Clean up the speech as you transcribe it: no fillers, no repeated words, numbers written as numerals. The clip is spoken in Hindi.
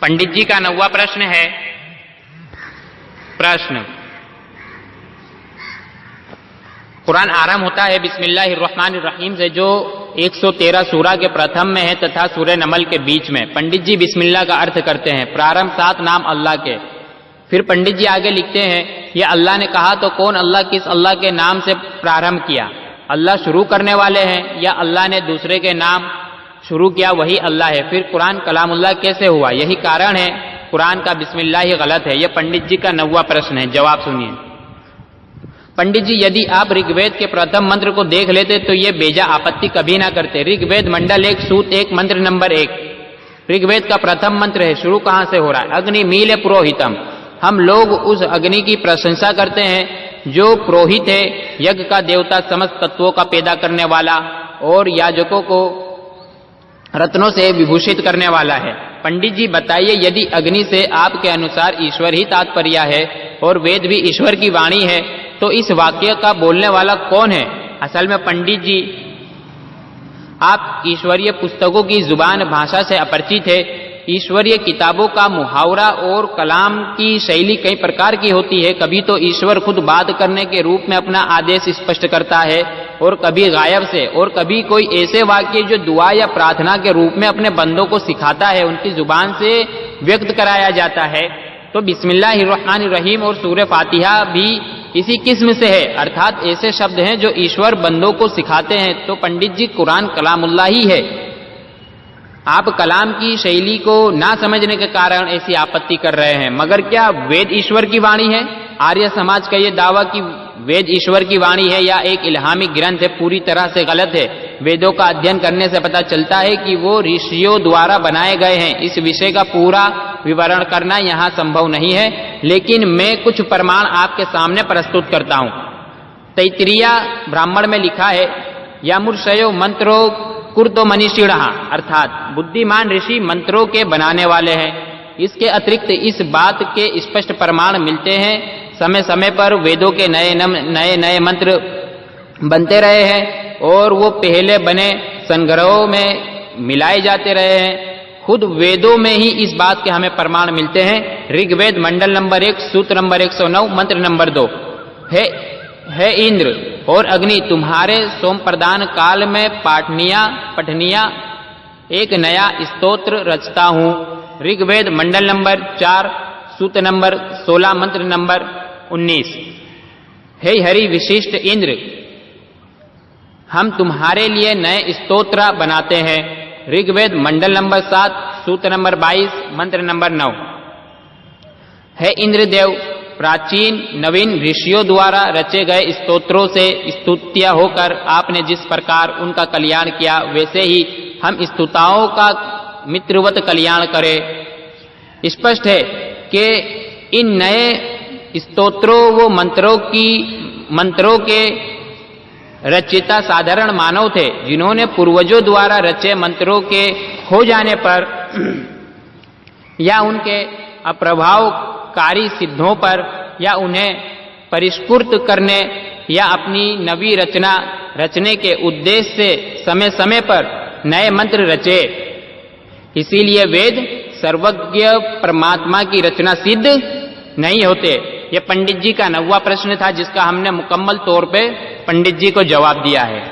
पंडित जी का 9वां प्रश्न है। प्रश्न, कुरान आरंभ होता है बिस्मिल्लाहिर्रहमानिर्रहीम से, जो 113 सूरा के प्रथम में है तथा सूरह नमल के बीच में। पंडित जी बिस्मिल्लाह का अर्थ करते हैं, प्रारंभ 7 नाम अल्लाह के। फिर पंडित जी आगे लिखते हैं, यह अल्लाह ने कहा तो कौन अल्लाह किस अल्लाह के नाम से प्रारंभ किया? अल्लाह शुरू करने वाले हैं या अल्लाह ने दूसरे के नाम शुरू किया, वही अल्लाह है। फिर कुरान कलामुल्लाह कैसे हुआ? यही कारण है कुरान का बिस्मिल्लाह ही गलत है। यह पंडित जी का 9वां प्रश्न है। जवाब सुनिए। पंडित जी, यदि आप ऋग्वेद के प्रथम मंत्र को देख लेते तो ये बेजा आपत्ति कभी ना करते। ऋग्वेद मंडल 1 सूत 1 मंत्र नंबर 1 ऋग्वेद का प्रथम मंत्र है। शुरू कहां से हो रहा है? अग्नि मीले पुरोहितम। हम लोग उस अग्नि की प्रशंसा करते हैं जो पुरोहित है, यज्ञ का देवता, समस्त तत्वों का पैदा करने वाला और याजकों को रत्नों से विभूषित करने वाला है। पंडित जी बताइए, यदि अग्नि से आपके अनुसार ईश्वर ही तात्पर्य है और वेद भी ईश्वर की वाणी है, तो इस वाक्य का बोलने वाला कौन है? असल में पंडित जी, आप ईश्वरीय पुस्तकों की जुबान भाषा से अपरिचित है। ईश्वरीय किताबों का मुहावरा और कलाम की शैली कई प्रकार की होती है। कभी तो ईश्वर खुद बात करने के रूप में अपना आदेश स्पष्ट करता है और कभी गायब से, और कभी कोई ऐसे वाक्य जो दुआ या प्रार्थना के रूप में अपने बंदों को सिखाता है, उनकी जुबान से व्यक्त कराया जाता है। तो बिस्मिल्लाहिर्रहमानिर्रहीम और सूरह फातिहा भी इसी किस्म से है, अर्थात ऐसे शब्द हैं जो ईश्वर बंदों को सिखाते हैं। तो पंडित जी, कुरान कलामुल्लाह ही है। आप कलाम की शैली को ना समझने के कारण ऐसी आपत्ति कर रहे हैं। मगर क्या वेद ईश्वर की वाणी है? आर्य समाज का यह दावा कि वेद ईश्वर की वाणी है या एक इल्हामी ग्रंथ है, पूरी तरह से गलत है। वेदों का अध्ययन करने से पता चलता है कि वो ऋषियों द्वारा बनाए गए हैं। इस विषय का पूरा विवरण करना यहाँ संभव नहीं है, लेकिन मैं कुछ प्रमाण आपके सामने प्रस्तुत करता हूँ। तैत्तिरीय ब्राह्मण में लिखा है, यामुर्षयो मंत्रो कुर्तो मनीषिणः, अर्थात बुद्धिमान ऋषि मंत्रों के बनाने वाले हैं। इसके अतिरिक्त इस बात के स्पष्ट प्रमाण मिलते हैं, समय समय पर वेदों के नए नए मंत्र बनते रहे हैं और वो पहले बने संग्रहों में मिलाए जाते रहे हैं। खुद वेदों में ही इस बात के हमें प्रमाण मिलते हैं। ऋग्वेद मंडल नंबर 1 सूत्र नंबर 109 मंत्र नंबर 2, हे इंद्र और अग्नि, तुम्हारे सोम प्रदान काल में पठनिया एक नया स्तोत्र रचता हूं। ऋग्वेद मंडल नंबर 4 सूत्र नंबर 16 मंत्र नंबर 19, हे हरि विशिष्ट इंद्र, हम तुम्हारे लिए नए स्तोत्र बनाते हैं। ऋग्वेद मंडल नंबर 7 सूत्र नंबर 22 मंत्र नंबर 9, हे इंद्रदेव, प्राचीन नवीन ऋषियों द्वारा रचे गए स्तोत्रों से स्तुत्य होकर आपने जिस प्रकार उनका कल्याण किया, वैसे ही हम स्तुताओं का मित्रवत कल्याण करें। स्पष्ट है कि इन नए स्तोत्रों व मंत्रों के रचयिता साधारण मानव थे, जिन्होंने पूर्वजों द्वारा रचे मंत्रों के हो जाने पर या उनके अप्रभावकारी सिद्धों पर या उन्हें परिष्कृत करने या अपनी नवी रचना रचने के उद्देश्य से समय समय पर नए मंत्र रचे। इसीलिए वेद सर्वज्ञ परमात्मा की रचना सिद्ध नहीं होते। यह पंडित जी का 9वां प्रश्न था, जिसका हमने मुकम्मल तौर पे पंडित जी को जवाब दिया है।